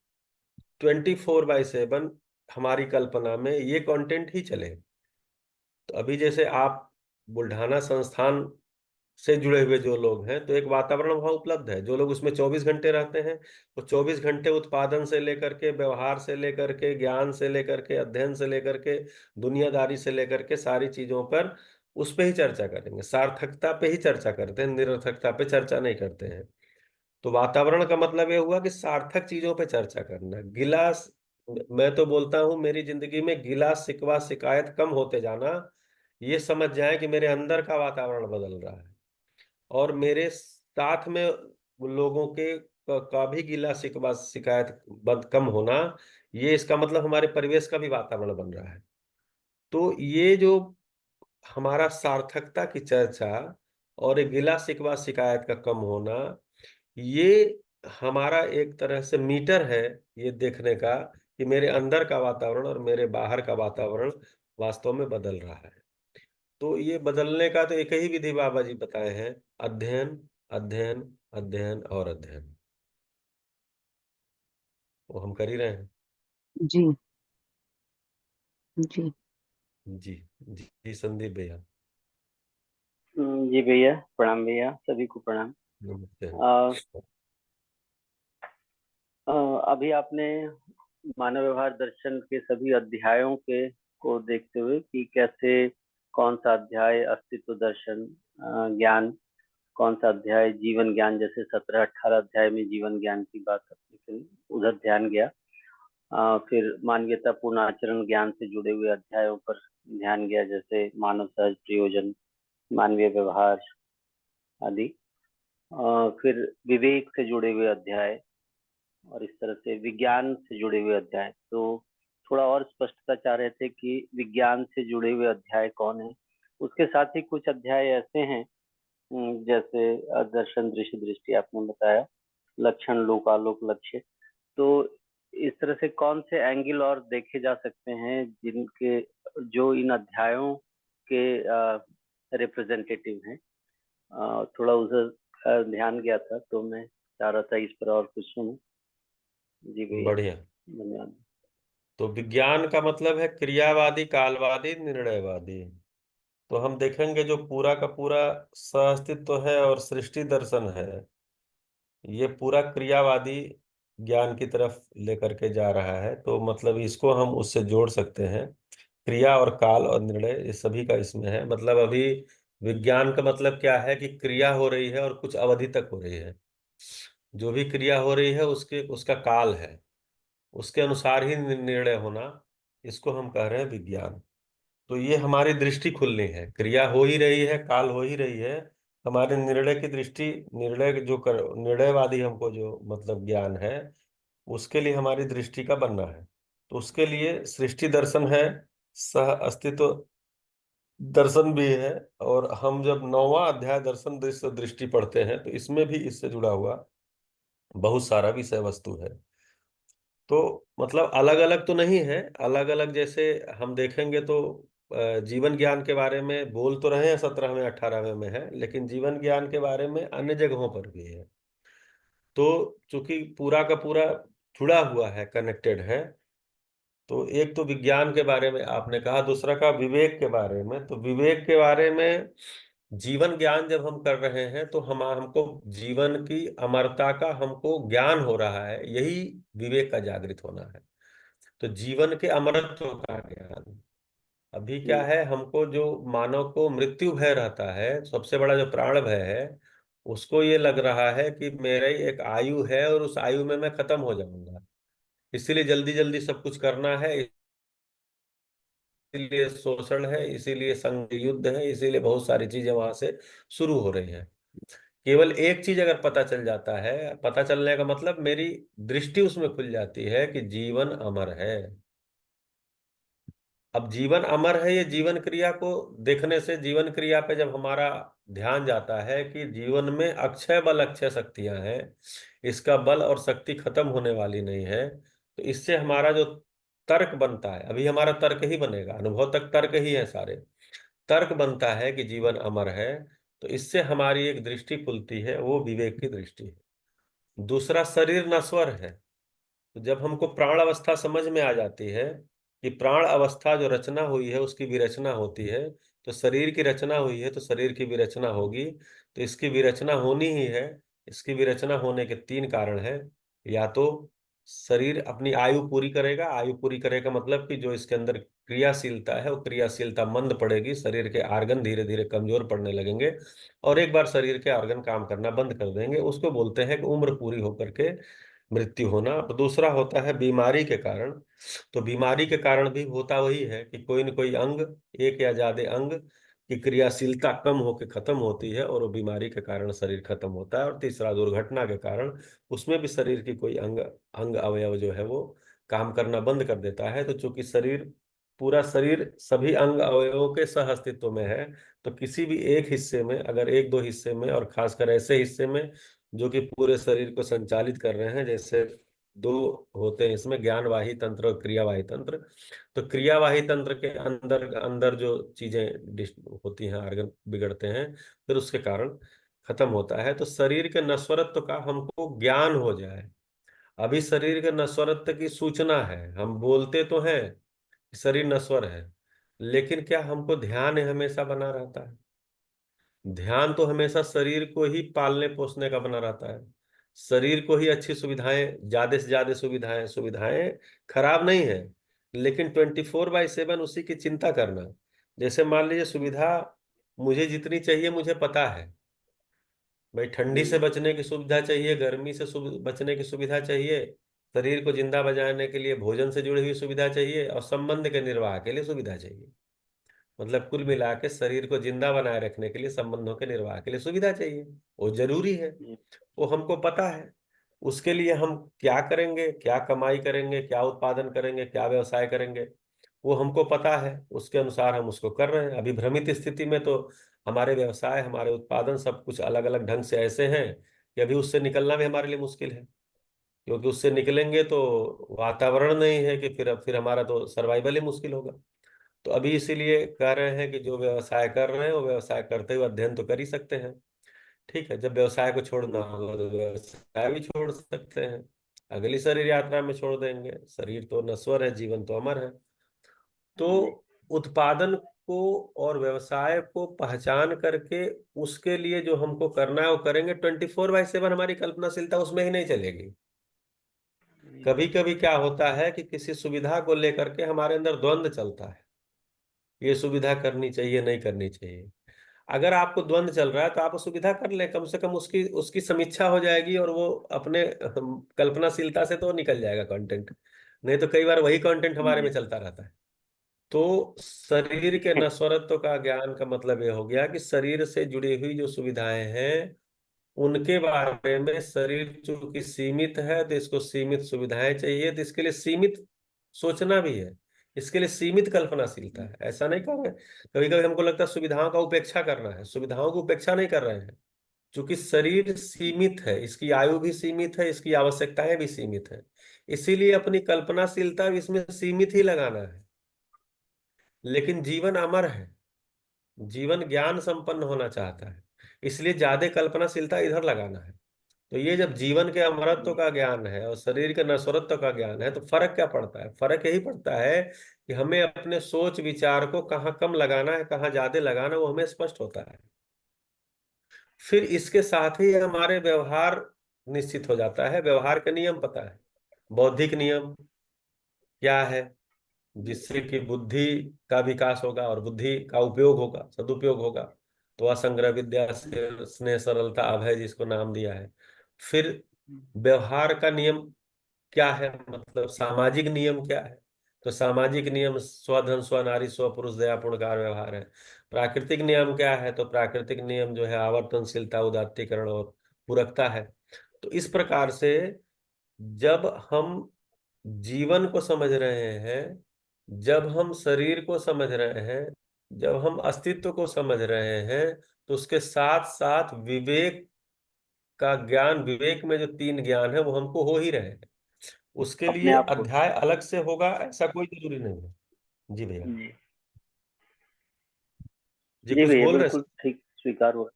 24/7 हमारी कल्पना में ये कंटेंट ही चले। तो अभी जैसे आप बुल्ढाना संस्थान से जुड़े हुए जो लोग हैं, तो एक वातावरण वहाँ उपलब्ध है। जो लोग उसमें 24 घंटे रहते हैं, वो 24 घंटे उत्पादन से लेकर के, व्यवहार से लेकर के, ज्ञान से लेकर के, अध्ययन से लेकर के, दुनियादारी से लेकर के, सारी चीजों पर उस पे ही चर्चा करेंगे। सार्थकता पे ही चर्चा करते हैं, निरर्थकता पे चर्चा नहीं करते हैं। तो वातावरण का मतलब ये हुआ कि सार्थक चीजों पे चर्चा करना। गिलास, मैं तो बोलता हूं मेरी जिंदगी में गिलास शिकवा शिकायत कम होते जाना, ये समझ जाए कि मेरे अंदर का वातावरण बदल रहा है। और मेरे साथ में लोगों के का भी गिला शिकवा शिकायत बंद कम होना, ये इसका मतलब हमारे परिवेश का भी वातावरण बन रहा है। तो ये जो हमारा सार्थकता की चर्चा और एक गिला शिकवा शिकायत का कम होना, ये हमारा एक तरह से मीटर है, ये देखने का कि मेरे अंदर का वातावरण और मेरे बाहर का वातावरण वास्तव में बदल रहा है। तो ये बदलने का तो एक ही विधि बाबा जी बताए हैं, अध्ययन, अध्ययन, अध्ययन और अध्ययन। वो हम कर ही रहे हैं। जी जी। जी जी जी, संदीप भैया। जी भैया, प्रणाम भैया, सभी को प्रणाम। नमस्ते। अ, अ, अभी आपने मानव व्यवहार दर्शन के सभी अध्यायों के को देखते हुए कि कैसे, कौन सा अध्याय अस्तित्व दर्शन, ज्ञान, कौन सा अध्याय जीवन ज्ञान, जैसे 17-18 अध्याय में जीवन ज्ञान की बात अपने करी, उधर ध्यान गया। फिर मानवीयता पूर्ण आचरण ज्ञान से जुड़े हुए अध्यायों पर ध्यान गया, जैसे मानव सहज प्रयोजन, मानवीय व्यवहार आदि। फिर विवेक से जुड़े हुए अध्याय, और इस तरह से विज्ञान से जुड़े हुए अध्याय। तो थोड़ा और स्पष्टता चाह रहे थे कि विज्ञान से जुड़े हुए अध्याय कौन है। उसके साथ ही कुछ अध्याय ऐसे हैं, जैसे दर्शन, दृश्य, दृष्टि आपने बताया, लक्षण, लोकालोक, लक्ष्य। तो इस तरह से कौन से एंगल और देखे जा सकते हैं जिनके, जो इन अध्यायों के रिप्रेजेंटेटिव हैं। थोड़ा उधर ध्यान गया था, तो मैं चाह रहा था इस पर और कुछ सुनूं। जी भैया, बढ़िया। धन्यवाद। तो विज्ञान का मतलब है क्रियावादी, कालवादी, निर्णयवादी। तो हम देखेंगे जो पूरा का पूरा सहअस्तित्व है और सृष्टि दर्शन है, ये पूरा क्रियावादी ज्ञान की तरफ लेकर के जा रहा है। तो मतलब इसको हम उससे जोड़ सकते हैं। क्रिया और काल और निर्णय, ये सभी का इसमें है। मतलब अभी विज्ञान का मतलब क्या है कि क्रिया हो रही है और कुछ अवधि तक हो रही है। जो भी क्रिया हो रही है उसके उसका काल है, उसके अनुसार ही निर्णय होना, इसको हम कह रहे हैं विज्ञान। तो ये हमारी दृष्टि खुलनी है। क्रिया हो ही रही है, काल हो ही रही है, हमारे निर्णय की दृष्टि, निर्णयवादी हमको जो मतलब ज्ञान है, उसके लिए हमारी दृष्टि का बनना है। तो उसके लिए सृष्टि दर्शन है, सह अस्तित्व दर्शन भी है। और हम जब 9वां अध्याय दर्शन दृश्य दृष्टि पढ़ते हैं, तो इसमें भी इससे जुड़ा हुआ बहुत सारा विषय वस्तु है। तो मतलब अलग अलग तो नहीं है, अलग अलग जैसे हम देखेंगे तो जीवन ज्ञान के बारे में बोल तो रहे हैं 17वें 18वें में है, लेकिन जीवन ज्ञान के बारे में अन्य जगहों पर भी है। तो चूंकि पूरा का पूरा जुड़ा हुआ है, कनेक्टेड है, तो एक तो विज्ञान के बारे में आपने कहा, दूसरा कहा विवेक के बारे में। तो विवेक के बारे में, जीवन ज्ञान जब हम कर रहे हैं तो हमको जीवन की अमरता का हमको ज्ञान हो रहा है, यही विवेक का जागृत होना है। तो जीवन के अमरत्व का ज्ञान। अभी क्या है, हमको जो मानव को मृत्यु भय रहता है, सबसे बड़ा जो प्राण भय है, उसको ये लग रहा है कि मेरी एक आयु है और उस आयु में मैं खत्म हो जाऊंगा, इसीलिए जल्दी जल्दी सब कुछ करना है, इसीलिए शोषण है, इसीलिए संघ युद्ध है, इसीलिए बहुत सारी चीजें वहां से शुरू हो रही हैं। केवल एक चीज अगर पता चल जाता है, पता चलने का मतलब मेरी दृष्टि उसमें खुल जाती है कि जीवन अमर है। अब जीवन अमर है, ये जीवन क्रिया को देखने से, जीवन क्रिया पे जब हमारा ध्यान जाता है कि जीवन में अक्षय बल अक्षय शक्तियां हैं, इसका बल और शक्ति खत्म होने वाली नहीं है, तो इससे हमारा जो तर्क बनता है, अभी हमारा तर्क ही बनेगा, अनुभव तक तर्क ही है सारे, तर्क बनता है कि जीवन अमर है, तो इससे हमारी एक दृष्टि खुलती है, वो विवेक की दृष्टि है। दूसरा, शरीर नश्वर है। तो जब हमको प्राण अवस्था समझ में आ जाती है कि प्राण अवस्था जो रचना हुई है उसकी विरचना होती है, तो शरीर की रचना हुई है तो शरीर की विरचना होगी, तो इसकी विरचना होनी ही है। इसकी विरचना होने के तीन कारण हैं। या तो शरीर अपनी आयु पूरी करेगा, आयु पूरी करेगा मतलब कि जो इसके अंदर क्रियाशीलता है वो क्रियाशीलता मंद पड़ेगी, शरीर के आर्गन धीरे धीरे कमजोर पड़ने लगेंगे, और एक बार शरीर के आर्गन काम करना बंद कर देंगे, उसको बोलते हैं कि उम्र पूरी होकर के मृत्यु होना। और दूसरा होता है बीमारी के कारण। तो बीमारी के कारण भी होता वही है कि कोई न कोई अंग, एक या ज्यादा अंग की क्रियाशीलता कम होकर खत्म होती है और वो बीमारी के कारण शरीर खत्म होता है। और तीसरा, दुर्घटना के कारण उसमें भी शरीर की कोई अंग अंग अवयव जो है वो काम करना बंद कर देता है। तो चूंकि शरीर, पूरा शरीर सभी अंग अवयवों के सह अस्तित्व में है, तो किसी भी एक हिस्से में, अगर एक दो हिस्से में, और खासकर ऐसे हिस्से में जो कि पूरे शरीर को संचालित कर रहे हैं, जैसे दो होते हैं इसमें, ज्ञानवाही तंत्र और क्रियावाही तंत्र। तो क्रियावाही तंत्र के अंदर अंदर जो चीजें होती हैं, आर्गन बिगड़ते हैं, फिर उसके कारण खत्म होता है। तो शरीर के नश्वरत्व का हमको ज्ञान हो जाए। अभी शरीर के नश्वरत्व की सूचना है, हम बोलते तो हैं कि शरीर नश्वर है, लेकिन क्या हमको ध्यान हमेशा बना रहता है? ध्यान तो हमेशा शरीर को ही पालने पोसने का बना रहता है, शरीर को ही अच्छी सुविधाएं, ज्यादा से ज्यादा सुविधाएं, सुविधाएं खराब नहीं है, लेकिन 24/7 उसी की चिंता करना। जैसे मान लीजिए, सुविधा मुझे जितनी चाहिए मुझे पता है, भाई ठंडी से बचने की सुविधा चाहिए, गर्मी से बचने की सुविधा चाहिए, शरीर को जिंदा बचाने के लिए भोजन से जुड़ी हुई सुविधा चाहिए, और संबंध के निर्वाह के लिए सुविधा चाहिए। मतलब कुल मिला के शरीर को जिंदा बनाए रखने के लिए, संबंधों के निर्वाह के लिए सुविधा चाहिए, वो जरूरी है, वो हमको पता है। उसके लिए हम क्या करेंगे, क्या कमाई करेंगे, क्या उत्पादन करेंगे, क्या व्यवसाय करेंगे, वो हमको पता है, उसके अनुसार हम उसको कर रहे हैं। अभी भ्रमित स्थिति में तो हमारे व्यवसाय, हमारे उत्पादन सब कुछ अलग अलग ढंग से ऐसे हैं कि अभी उससे निकलना भी हमारे लिए मुश्किल है, क्योंकि उससे निकलेंगे तो वातावरण नहीं है कि फिर हमारा तो सर्वाइवल ही मुश्किल होगा। तो अभी इसीलिए कह रहे हैं कि जो व्यवसाय कर रहे हैं वो व्यवसाय करते हुए अध्ययन तो कर ही सकते हैं। ठीक है, जब व्यवसाय को छोड़ना होगा तो व्यवसाय भी छोड़ सकते हैं, अगली शरीर यात्रा में छोड़ देंगे। शरीर तो नश्वर है, जीवन तो अमर है। तो उत्पादन को और व्यवसाय को पहचान करके उसके लिए जो हमको करना है वो करेंगे। 24/7 हमारी कल्पनाशीलता उसमें ही नहीं चलेगी। कभी कभी क्या होता है कि किसी सुविधा को लेकर के हमारे अंदर द्वंद्व चलता है, ये सुविधा करनी चाहिए नहीं करनी चाहिए। अगर आपको द्वंद्व चल रहा है तो आप सुविधा कर लें, कम से कम उसकी उसकी समीक्षा हो जाएगी, और वो अपने कल्पनाशीलता से तो निकल जाएगा कंटेंट। नहीं तो कई बार वही कंटेंट हमारे में चलता रहता है। तो शरीर के नश्वरत्व का ज्ञान का मतलब ये हो गया कि शरीर से जुड़ी हुई जो सुविधाएं हैं उनके बारे में, शरीर चूंकि सीमित है तो इसको सीमित सुविधाएं चाहिए, तो इसके लिए सीमित सोचना भी है, इसके लिए सीमित कल्पनाशीलता है। ऐसा नहीं कर रहे, कभी कभी हमको लगता है सुविधाओं का उपेक्षा करना है, सुविधाओं की उपेक्षा नहीं कर रहे हैं। क्योंकि शरीर सीमित है, इसकी आयु भी सीमित है, इसकी आवश्यकताएं भी सीमित है, इसीलिए अपनी कल्पनाशीलता भी इसमें सीमित ही लगाना है। लेकिन जीवन अमर है, जीवन ज्ञान संपन्न होना चाहता है, इसलिए ज्यादा कल्पनाशीलता इधर लगाना है। तो ये जब जीवन के अमरत्व का ज्ञान है और शरीर के नश्वरत्व का ज्ञान है, तो फर्क क्या पड़ता है? फर्क यही पड़ता है कि हमें अपने सोच विचार को कहाँ कम लगाना है, कहाँ ज्यादा लगाना, वो हमें स्पष्ट होता है। फिर इसके साथ ही हमारे व्यवहार निश्चित हो जाता है, व्यवहार के नियम पता है। बौद्धिक नियम क्या है? जिससे कि बुद्धि का विकास होगा और बुद्धि का उपयोग होगा, सदुपयोग होगा। तो असंग्रह विद्या से स्नेह सरलता अभय जिसको नाम दिया है। फिर व्यवहार का नियम क्या है, मतलब सामाजिक नियम क्या है? तो सामाजिक नियम स्वधन स्वनारी स्वपुरुष दयापूर्ण कार्य व्यवहार है। प्राकृतिक नियम क्या है? तो प्राकृतिक नियम जो है आवर्तनशीलता, उदात्तीकरण और पूरकता है। तो इस प्रकार से जब हम जीवन को समझ रहे हैं, जब हम शरीर को समझ रहे हैं, जब हम अस्तित्व को समझ रहे हैं, तो उसके साथ साथ विवेक का ज्ञान, विवेक में जो 3 ज्ञान है वो हमको हो ही रहे हैं। उसके अपने लिए आप को। अध्याय अलग से होगा ऐसा कोई जरूरी नहीं है। जी भैया। जी जी जी कुछ भैया, बोल रहे बिल्कुल ठीक स्वीकार हुआ।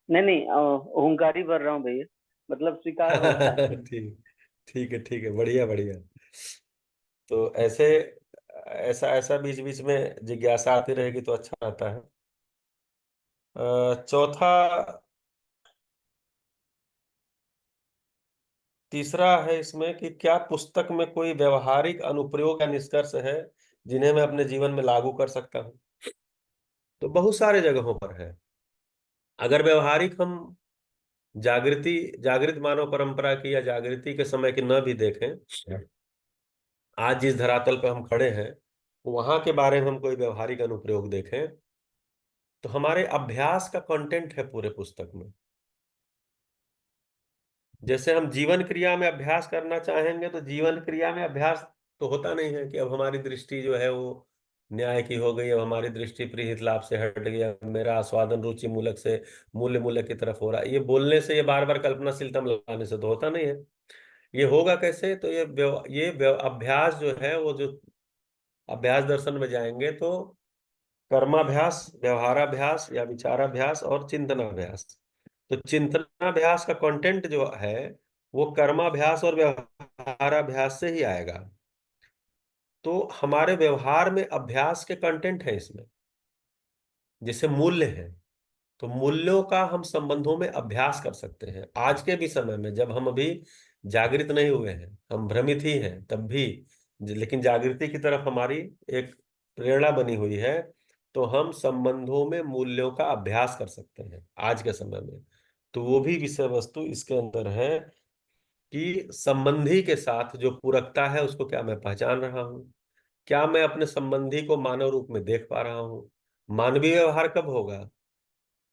नहीं नहीं, अहंकार ही भर रहा हूँ भैया, मतलब स्वीकार हो रहा है। ठीक, ठीक है, ठीक है, बढ़िया बढ़िया। तो ऐसे ऐसा ऐसा बीच बीच में जिज्ञासा आती रहेगी तो अच्छा रहता है। चौथा, तीसरा है इसमें कि क्या पुस्तक में कोई व्यवहारिक अनुप्रयोग या निष्कर्ष है जिन्हें मैं अपने जीवन में लागू कर सकता हूँ? तो बहुत सारे जगहों पर है। अगर व्यवहारिक हम जागृत मानव परंपरा की या जागृति के समय की न भी देखें, आज जिस धरातल पर हम खड़े हैं वहां के बारे में हम कोई व्यवहारिक अनुप्रयोग देखें, तो हमारे अभ्यास का कंटेंट है पूरे पुस्तक में। जैसे हम जीवन क्रिया में अभ्यास करना चाहेंगे, तो जीवन क्रिया में अभ्यास तो होता नहीं है कि अब हमारी दृष्टि जो है वो न्याय की हो गई, अब हमारी दृष्टि प्रीहित लाभ से हट गई, अब मेरा आस्वादन रुचि मूलक से मूल्य मूलक की तरफ हो रहा है। ये बोलने से, ये बार बार कल्पनाशीलता में लाने से तो होता नहीं है। ये होगा कैसे? तो अभ्यास जो है, वो जो अभ्यास दर्शन में जाएंगे तो कर्माभ्यास, व्यवहाराभ्यास या विचाराभ्यास और चिंतनाभ्यास। तो चिंतनाभ्यास का कंटेंट जो है वो कर्माभ्यास और व्यवहाराभ्यास से ही आएगा। तो हमारे व्यवहार में अभ्यास के कंटेंट है इसमें, जैसे मूल्य है। तो मूल्यों का हम संबंधों में अभ्यास कर सकते हैं। आज के भी समय में जब हम अभी जागृत नहीं हुए हैं, हम भ्रमित ही हैं तब भी, लेकिन जागृति की तरफ हमारी एक प्रेरणा बनी हुई है, तो हम संबंधों में मूल्यों का अभ्यास कर सकते हैं आज के समय में। तो वो भी विषय वस्तु इसके अंदर है कि संबंधी के साथ जो पूरकता है उसको क्या मैं पहचान रहा हूँ, क्या मैं अपने संबंधी को मानव रूप में देख पा रहा हूँ। मानवीय व्यवहार कब होगा?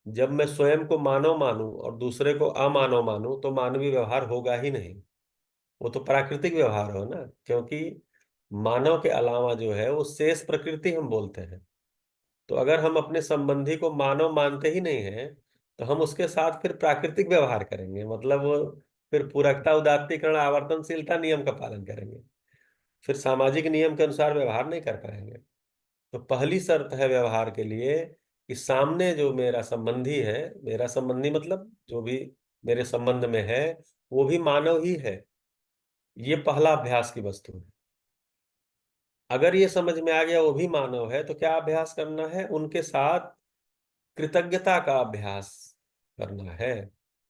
जब मैं स्वयं को मानव मानूं और दूसरे को अमानव मानूं, तो मानवीय व्यवहार होगा ही नहीं। वो तो प्राकृतिक व्यवहार हो ना, क्योंकि मानव के अलावा जो है वो शेष प्रकृति हम बोलते हैं। तो अगर हम अपने संबंधी को मानव मानते ही नहीं हैं, तो हम उसके साथ फिर प्राकृतिक व्यवहार करेंगे, मतलब वो फिर पूरकता, उदात्तीकरण, आवर्तनशीलता नियम का पालन करेंगे, फिर सामाजिक नियम के अनुसार व्यवहार नहीं कर पाएंगे। तो पहली शर्त है व्यवहार के लिए कि सामने जो मेरा संबंधी है, मेरा संबंधी मतलब जो भी मेरे संबंध में है, वो भी मानव ही है। ये पहला अभ्यास की वस्तु है। अगर ये समझ में आ गया वो भी मानव है, तो क्या अभ्यास करना है? उनके साथ कृतज्ञता का अभ्यास करना है,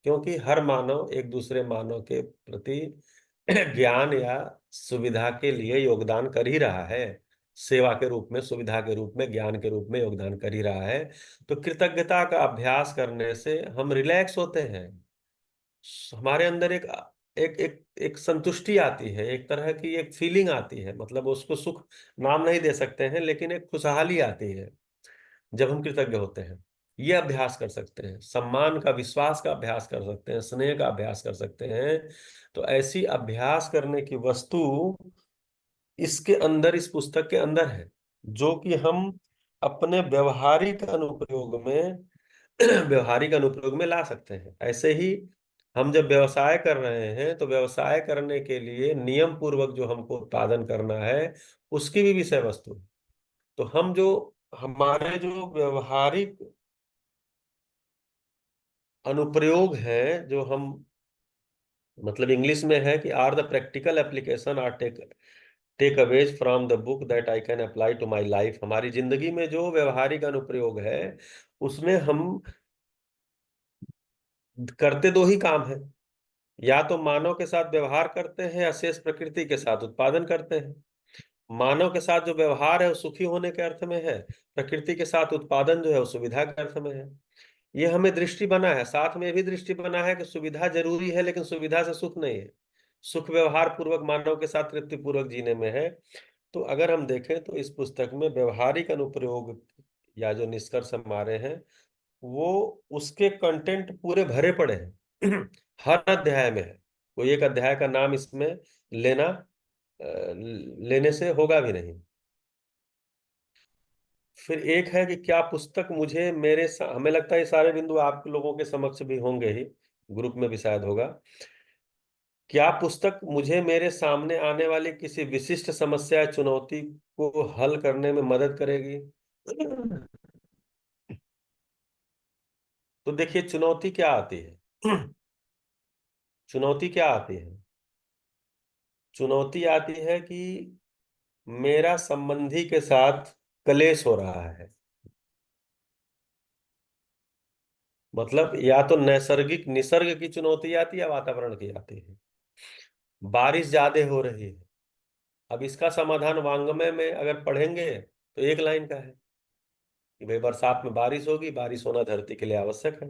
क्योंकि हर मानव एक दूसरे मानव के प्रति ज्ञान या सुविधा के लिए योगदान कर ही रहा है। सेवा के रूप में, सुविधा के रूप में, ज्ञान के रूप में योगदान कर ही रहा है। तो कृतज्ञता का अभ्यास करने से हम रिलैक्स होते हैं, हमारे अंदर एक एक एक एक संतुष्टि आती है, एक तरह की एक फीलिंग आती है, मतलब उसको सुख नाम नहीं दे सकते हैं, लेकिन एक खुशहाली आती है जब हम कृतज्ञ होते हैं। ये अभ्यास कर सकते हैं, सम्मान का, विश्वास का अभ्यास कर सकते हैं, स्नेह का अभ्यास कर सकते हैं। तो ऐसी अभ्यास करने की वस्तु इसके अंदर, इस पुस्तक के अंदर है, जो कि हम अपने व्यवहारिक अनुप्रयोग में व्यवहारिक अनुप्रयोग में ला सकते हैं। ऐसे ही हम जब व्यवसाय कर रहे हैं, तो व्यवसाय करने के लिए नियम पूर्वक जो हमको उत्पादन करना है उसकी भी विषय वस्तु है। तो हम जो, हमारे जो व्यवहारिक अनुप्रयोग हैं जो हम मतलब इंग्लिश में है कि are the practical application are takeaways from the book that I can apply to my life. हमारी जिंदगी में जो व्यवहारिक अनुप्रयोग है उसमें हम करते दो ही काम है, या तो मानव के साथ व्यवहार करते हैं या शेष प्रकृति के साथ उत्पादन करते हैं। मानव के साथ जो व्यवहार है वो सुखी होने के अर्थ में है, प्रकृति के साथ उत्पादन जो है वो सुविधा के अर्थ में है। ये हमें दृष्टि बना है, साथ में ये भी दृष्टि बना है कि सुविधा जरूरी है लेकिन सुविधा से सुख नहीं है। सुख व्यवहार पूर्वक मानव के साथ तृप्ति पूर्वक जीने में है। तो अगर हम देखें तो इस पुस्तक में व्यवहारिक अनुप्रयोग या जो निष्कर्ष हमारे हैं वो उसके कंटेंट पूरे भरे पड़े हैं हर अध्याय में है। कोई एक अध्याय का नाम इसमें लेना लेने से होगा भी नहीं। फिर एक है कि क्या पुस्तक मुझे हमें लगता है ये सारे बिंदु आप लोगों के समक्ष भी होंगे ही, ग्रुप में भी शायद होगा। क्या पुस्तक मुझे मेरे सामने आने वाली किसी विशिष्ट समस्या या चुनौती को हल करने में मदद करेगी? तो देखिए चुनौती क्या आती है। चुनौती क्या आती है? चुनौती आती है कि मेरा संबंधी के साथ कलेश हो रहा है। मतलब या तो नैसर्गिक निसर्ग की चुनौती आती है या वातावरण की आती है। बारिश ज्यादा हो रही है, अब इसका समाधान वांग्मय में अगर पढ़ेंगे तो एक लाइन का है कि भाई बरसात में बारिश होगी, बारिश होना धरती के लिए आवश्यक है।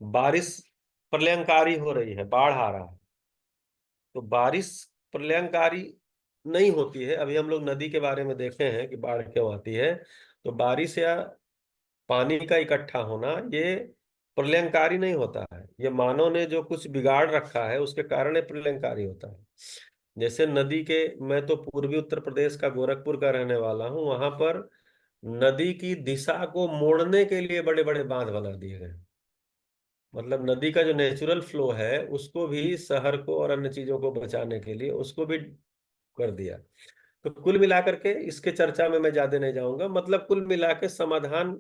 बारिश प्रलयंकारी हो रही है, बाढ़ आ रहा है, तो बारिश प्रलयंकारी नहीं होती है। अभी हम लोग नदी के बारे में देखे हैं कि बाढ़ क्यों आती है। तो बारिश या पानी का इकट्ठा होना ये प्रलयंकारी नहीं होता है, ये मानव ने जो कुछ बिगाड़ रखा है उसके कारण ये प्रलयंकारी होता है। जैसे नदी के, मैं तो पूर्वी उत्तर प्रदेश का गोरखपुर का रहने वाला हूँ, वहां पर नदी की दिशा को मोड़ने के लिए बड़े बड़े बांध बना दिए गए। मतलब नदी का जो नेचुरल फ्लो है उसको भी शहर को और अन्य चीजों को बचाने के लिए उसको भी कर दिया। तो कुल मिलाकर के इसके चर्चा में मैं ज्यादा नहीं जाऊंगा। मतलब कुल मिला के समाधान,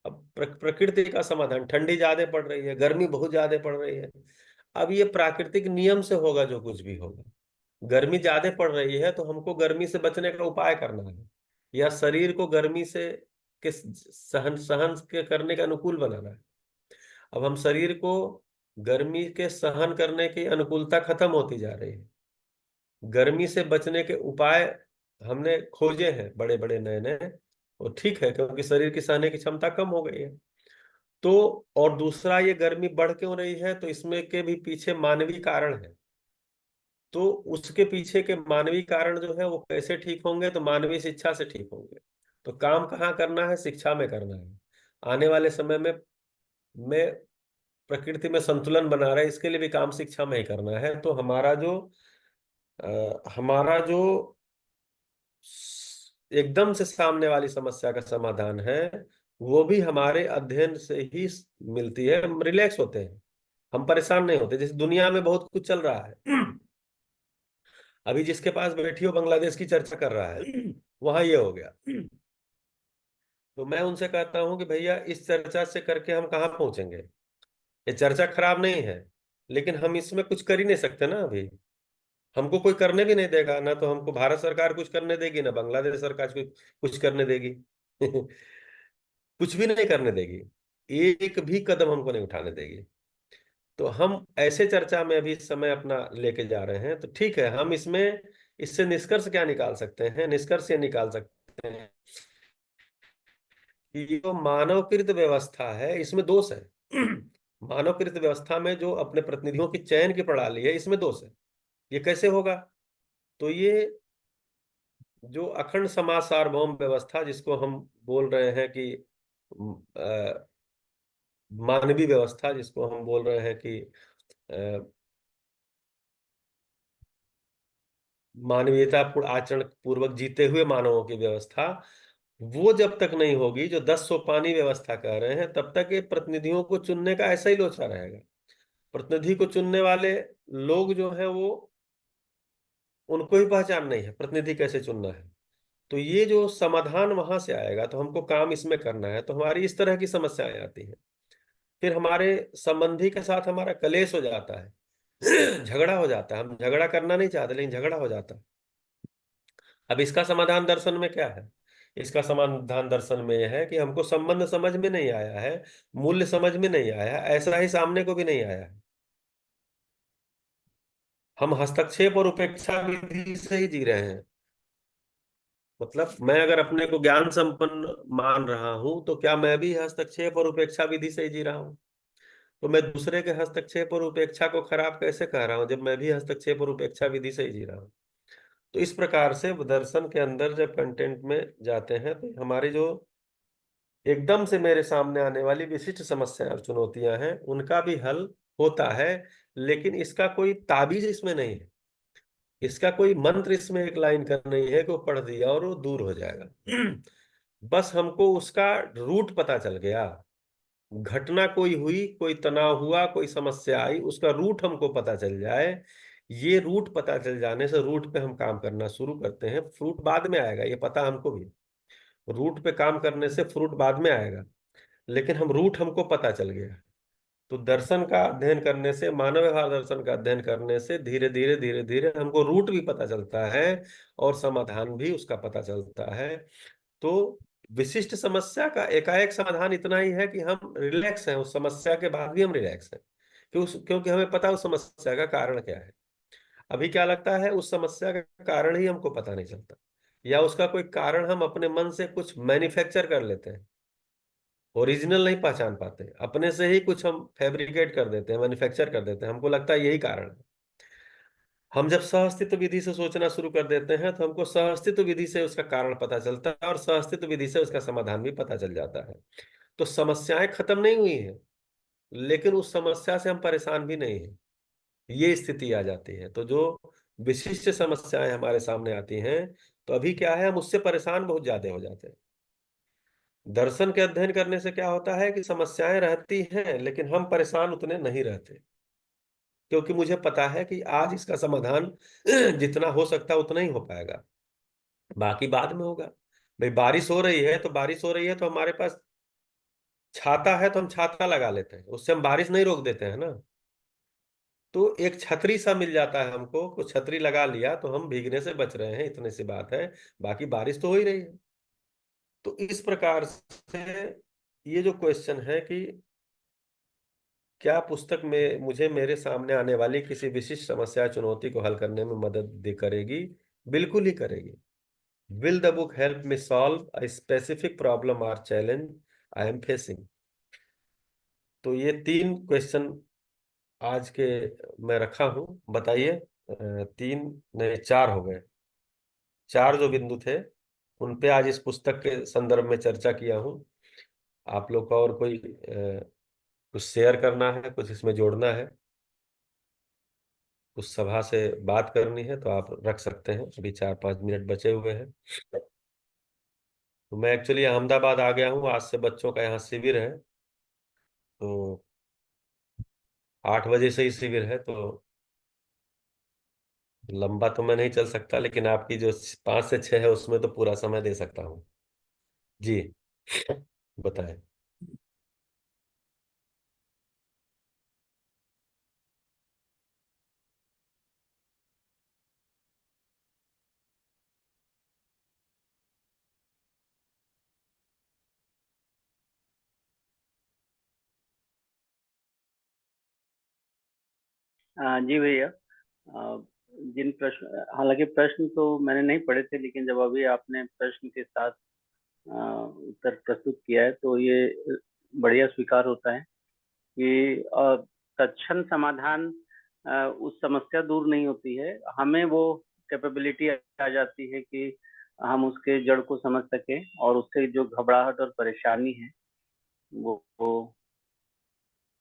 अब प्रकृति का समाधान, ठंडी ज्यादा पड़ रही है, गर्मी बहुत ज्यादा पड़ रही है, अब ये प्राकृतिक नियम से होगा जो कुछ भी होगा। गर्मी ज्यादा पड़ रही है तो हमको गर्मी से बचने का उपाय करना है, या शरीर को गर्मी से के सहन सहन के करने के अनुकूल बनाना है। अब हम शरीर को गर्मी के सहन करने की अनुकूलता खत्म होती जा रही है, गर्मी से बचने के उपाय हमने खोजे हैं बड़े बड़े नए नए, और ठीक है क्योंकि शरीर की सहने की क्षमता कम हो गई है। तो और दूसरा, ये गर्मी बढ़ क्यों रही है, तो इसमें के भी पीछे मानवीय कारण है। तो उसके पीछे के मानवीय कारण जो है वो कैसे ठीक होंगे, तो मानवीय शिक्षा से ठीक होंगे। तो काम कहाँ करना है? शिक्षा में करना है। आने वाले समय में प्रकृति में संतुलन बना रहे, इसके लिए भी काम शिक्षा में ही करना है। तो हमारा जो एकदम से सामने वाली समस्या का समाधान है वो भी हमारे अध्ययन से ही मिलती है। हम रिलैक्स होते हैं, हम परेशान नहीं होते। जैसे दुनिया में बहुत कुछ चल रहा है, अभी जिसके पास बैठी हो बांग्लादेश की चर्चा कर रहा है, वहां ये हो गया। तो मैं उनसे कहता हूं कि भैया इस चर्चा से करके हम कहाँ पहुंचेंगे? ये चर्चा खराब नहीं है लेकिन हम इसमें कुछ कर ही नहीं सकते ना। अभी हमको कोई करने भी नहीं देगा, ना तो हमको भारत सरकार कुछ करने देगी, ना बांग्लादेश सरकार कुछ करने देगी। कुछ भी नहीं करने देगी, एक भी कदम हमको नहीं उठाने देगी। तो हम ऐसे चर्चा में अभी इस समय अपना लेके जा रहे हैं। तो ठीक है, हम इससे निष्कर्ष क्या निकाल सकते हैं? निष्कर्ष ये निकाल सकते हैं कि ये जो मानवकृत व्यवस्था है इसमें दोष है। मानवकृत व्यवस्था में जो अपने प्रतिनिधियों की चयन की प्रणाली है इसमें दोष है। ये कैसे होगा? तो ये जो अखंड समाज सार्वभौम व्यवस्था जिसको हम बोल रहे हैं कि मानवीय व्यवस्था, जिसको हम बोल रहे हैं कि मानवीयता आचरण पूर्वक जीते हुए मानवों की व्यवस्था, वो जब तक नहीं होगी, जो 10 सोपानी व्यवस्था कह रहे हैं, तब तक ये प्रतिनिधियों को चुनने का ऐसा ही लोचा रहेगा। प्रतिनिधि को चुनने वाले लोग जो है वो, उनको ही पहचान नहीं है प्रतिनिधि कैसे चुनना है। तो ये जो समाधान वहां से आएगा, तो हमको काम इसमें करना है। तो हमारी इस तरह की समस्याएं आती हैं। फिर हमारे संबंधी के साथ हमारा कलेश हो जाता है, झगड़ा हो जाता है, हम झगड़ा करना नहीं चाहते लेकिन झगड़ा हो जाता है। अब इसका समाधान दर्शन में क्या है? इसका समाधान दर्शन में यह है कि हमको संबंध समझ में नहीं आया है, मूल्य समझ में नहीं आया है, ऐसा ही सामने को भी नहीं आया है। हम हस्तक्षेप और उपेक्षा विधि से ही जी रहे हैं। मतलब मैं अगर अपने को ज्ञान संपन्न मान रहा हूं तो क्या मैं भी हस्तक्षेप और उपेक्षा विधि से ही जी रहा हूं? तो मैं दूसरे के हस्तक्षेप और उपेक्षा को खराब कैसे कह रहा हूं जब मैं भी हस्तक्षेप और उपेक्षा विधि से ही जी रहा हूं? तो इस प्रकार से दर्शन के अंदर जब कंटेंट में जाते हैं तो हमारी जो एकदम से मेरे सामने आने वाली विशिष्ट समस्याएं और चुनौतियां हैं उनका भी हल होता है, लेकिन इसका कोई ताबीज इसमें नहीं है, इसका कोई मंत्र इसमें एक लाइन का नहीं है कि वो पढ़ दिया और वो दूर हो जाएगा। बस हमको उसका रूट पता चल गया, घटना कोई हुई, कोई तनाव हुआ, कोई समस्या आई, उसका रूट हमको पता चल जाए। ये रूट पता चल जाने से रूट पे हम काम करना शुरू करते हैं, फ्रूट बाद में आएगा, ये पता हमको भी। रूट पे काम करने से फ्रूट बाद में आएगा, लेकिन हम रूट हमको पता चल गया। तो दर्शन का अध्ययन करने से, मानव व्यवहार दर्शन का अध्ययन करने से धीरे धीरे हमको रूट भी पता चलता है और समाधान भी उसका पता चलता है। तो विशिष्ट समस्या का एकाएक समाधान इतना ही है कि हम रिलैक्स हैं, उस समस्या के बाद भी हम रिलैक्स हैं, क्योंकि हमें पता है उस समस्या का कारण क्या है। अभी क्या लगता है, उस समस्या का कारण ही हमको पता नहीं चलता, या उसका कोई कारण हम अपने मन से कुछ मैन्युफैक्चर कर लेते हैं, ओरिजिनल नहीं पहचान पाते, अपने से ही कुछ हम फैब्रिकेट कर देते हैं, मैन्युफैक्चर कर देते हैं, हमको लगता है यही कारण है। हम जब सहअस्तित्व विधि से सोचना शुरू कर देते हैं तो हमको सहअस्तित्व विधि से उसका कारण पता चलता है और सहअस्तित्व विधि से उसका समाधान भी पता चल जाता है। तो समस्याएं खत्म नहीं हुई हैं, लेकिन उस समस्या से हम परेशान भी नहीं हैं, ये स्थिति आ जाती है। तो जो विशिष्ट समस्याएं हमारे सामने आती हैं, तो अभी क्या है, हम उससे परेशान बहुत ज्यादा हो जाते हैं। दर्शन के अध्ययन करने से क्या होता है कि समस्याएं रहती हैं लेकिन हम परेशान उतने नहीं रहते, क्योंकि मुझे पता है कि आज इसका समाधान जितना हो सकता है उतना ही हो पाएगा, बाकी बाद में होगा। भाई बारिश हो रही है तो बारिश हो रही है तो हमारे पास छाता है तो हम छाता लगा लेते हैं, उससे हम बारिश नहीं रोक देते हैं ना। तो एक छतरी सा मिल जाता है हमको, तो छतरी लगा लिया तो हम भीगने से बच रहे हैं, इतनी सी बात है, बाकी बारिश तो हो ही रही है। तो इस प्रकार से ये जो क्वेश्चन है कि क्या पुस्तक में मुझे मेरे सामने आने वाली किसी विशिष्ट समस्या चुनौती को हल करने में मदद दे करेगी? बिल्कुल ही करेगी। Will the book help me solve a specific problem और चैलेंज आई एम फेसिंग? तो ये 3 क्वेश्चन आज के मैं रखा हूं, बताइए। 3 नहीं 4 हो गए, 4 जो बिंदु थे उन पे आज इस पुस्तक के संदर्भ में चर्चा किया हूं। आप लोग का और कोई कुछ शेयर करना है, कुछ इसमें जोड़ना है, उस सभा से बात करनी है तो आप रख सकते हैं, अभी 4-5 मिनट बचे हुए हैं। तो मैं एक्चुअली अहमदाबाद आ गया हूँ, आज से बच्चों का यहाँ शिविर है, तो 8 बजे से ही शिविर है, तो लंबा तो मैं नहीं चल सकता, लेकिन आपकी जो 5 से 6 है उसमें तो पूरा समय दे सकता हूँ। जी बताएं। जी भैया, जिन प्रश्न, हालांकि प्रश्न तो मैंने नहीं पढ़े थे, लेकिन जब अभी आपने प्रश्न के साथ उत्तर प्रस्तुत किया है तो ये बढ़िया स्वीकार होता है कि तत्क्षण समाधान उस समस्या दूर नहीं होती है, हमें वो कैपेबिलिटी आ जाती है कि हम उसके जड़ को समझ सकें और उससे जो घबराहट और परेशानी है वो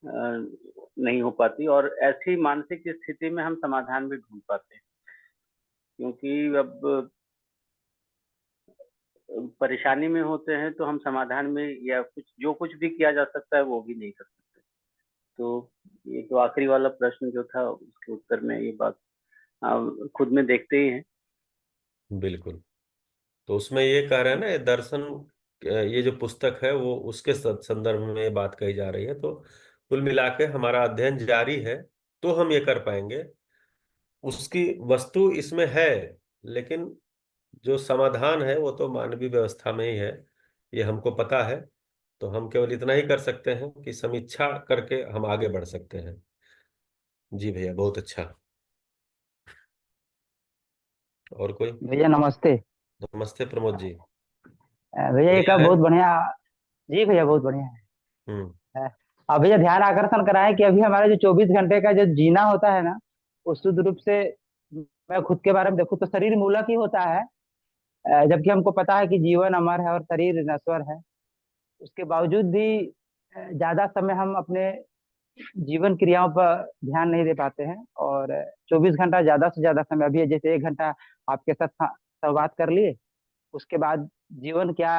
नहीं हो पाती, और ऐसी मानसिक स्थिति में हम समाधान भी ढूंढ पाते हैं। क्योंकि अब परेशानी में होते हैं तो हम समाधान में या कुछ जो कुछ भी किया जा सकता है वो भी नहीं कर सकते। तो ये तो आखिरी वाला प्रश्न जो था उसके उत्तर में ये बात खुद में देखते ही हैं। बिल्कुल। तो उसमें ये कह रहे हैं ना, ये दर्शन, ये जो पुस्तक है वो उसके संदर्भ में बात कही जा रही है। तो कुल मिला के हमारा अध्ययन जारी है, तो हम ये कर पाएंगे। उसकी वस्तु इसमें है, लेकिन जो समाधान है वो तो मानवीय व्यवस्था में ही है, ये हमको पता है। तो हम केवल इतना ही कर सकते हैं कि समीक्षा करके हम आगे बढ़ सकते हैं। जी भैया, बहुत अच्छा। और कोई? भैया नमस्ते। नमस्ते प्रमोद जी। भैया एक बढ़िया है। बहुत बढ़िया। जी भैया बहुत बढ़िया हम्म। है। अब भैया ध्यान आकर्षण कराएं कि अभी हमारा जो 24 घंटे का जो जीना होता है ना, वो शुद्ध रूप से मैं खुद के बारे में देखूं तो शरीर मूलक ही होता है। जबकि हमको पता है कि जीवन अमर है और शरीर नश्वर है। उसके बावजूद भी ज्यादा समय हम अपने जीवन क्रियाओं पर ध्यान नहीं दे पाते हैं। और 24 घंटा ज्यादा से ज्यादा समय, अभी जैसे 1 घंटा आपके साथ संवाद कर लिए, उसके बाद जीवन क्या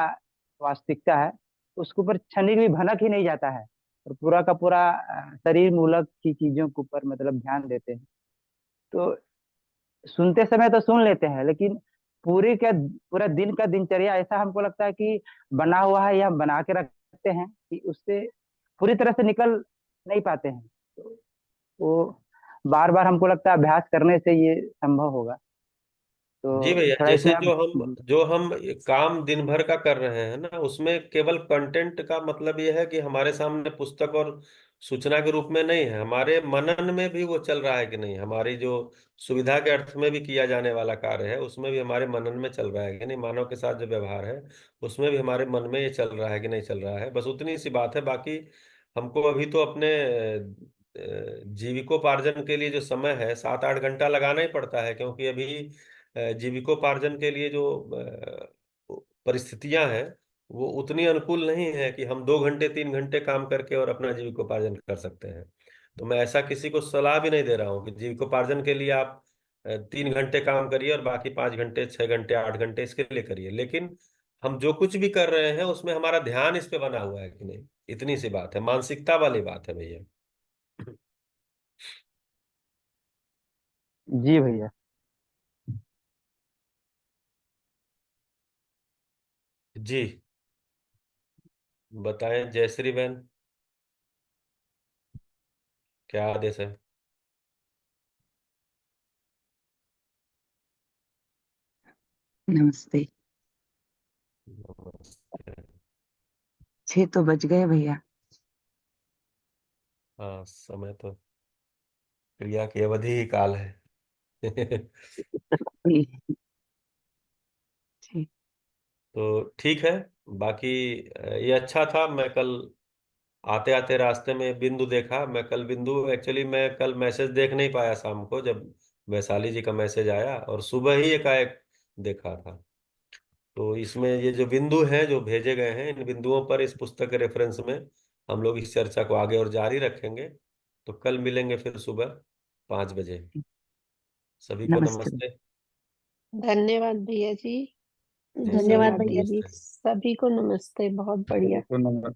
वास्तविकता है उसके ऊपर क्षणिक भी भनक ही नहीं जाता है। और पूरा का पूरा शरीर मूलक की चीजों के ऊपर मतलब ध्यान देते हैं। तो सुनते समय तो सुन लेते हैं, लेकिन पूरा दिन का दिनचर्या ऐसा हमको लगता है कि बना हुआ है या हम बना के रखते हैं कि उससे पूरी तरह से निकल नहीं पाते हैं। तो वो बार बार हमको लगता है अभ्यास करने से ये संभव होगा। जी तो भैया, थोड़ा जैसे इसमें आप। जो हम ये काम दिन भर का कर रहे हैं ना, उसमें केवल कंटेंट का मतलब ये है कि हमारे सामने पुस्तक और सूचना के रूप में नहीं है, हमारे मनन में भी वो चल रहा है कि नहीं, हमारी जो सुविधा के अर्थ में भी किया जाने वाला कार्य है उसमें भी हमारे मनन में चल रहा है कि नहीं, मानव के साथ जो व्यवहार है उसमें भी हमारे मन में ये चल रहा है कि नहीं चल रहा है। बस उतनी सी बात है। बाकी हमको अभी तो अपने जीविकोपार्जन के लिए जो समय है 7-8 घंटा लगाना ही पड़ता है, क्योंकि अभी जीविकोपार्जन के लिए जो परिस्थितियां हैं वो उतनी अनुकूल नहीं है कि हम 2 घंटे 3 घंटे काम करके और अपना जीविकोपार्जन कर सकते हैं। तो मैं ऐसा किसी को सलाह भी नहीं दे रहा हूँ कि जीविकोपार्जन के लिए आप 3 घंटे काम करिए और बाकी 5 घंटे 6 घंटे 8 घंटे इसके लिए करिए। लेकिन हम जो कुछ भी कर रहे हैं उसमें हमारा ध्यान इस पे बना हुआ है कि नहीं, इतनी सी बात है, मानसिकता वाली बात है भैया। जी भैया। जी बताएं जयश्री बहन, क्या आदेश है? नमस्ते। 6 तो बज गए भैया। हाँ, समय तो क्रिया की अवधि ही काल है। जी। ठीक। तो ठीक है। बाकी ये अच्छा था। मैं कल आते आते रास्ते में बिंदु देखा। मैं कल बिंदु, एक्चुअली मैं कल मैसेज देख नहीं पाया शाम को, जब वैशाली जी का मैसेज आया, और सुबह ही एकाएक देखा था। तो इसमें ये जो बिंदु हैं जो भेजे गए हैं, इन बिंदुओं पर इस पुस्तक के रेफरेंस में हम लोग इस चर्चा को आगे और जारी रखेंगे। तो कल मिलेंगे फिर सुबह 5 बजे। सभी को नमस्ते। नमस्ते। धन्यवाद भैया जी। जी सभी धन्यवाद को धन्यवाद भैया दीदी, नमस्ते। सभी को नमस्ते। बहुत बढ़िया। बिल्कुल नंबर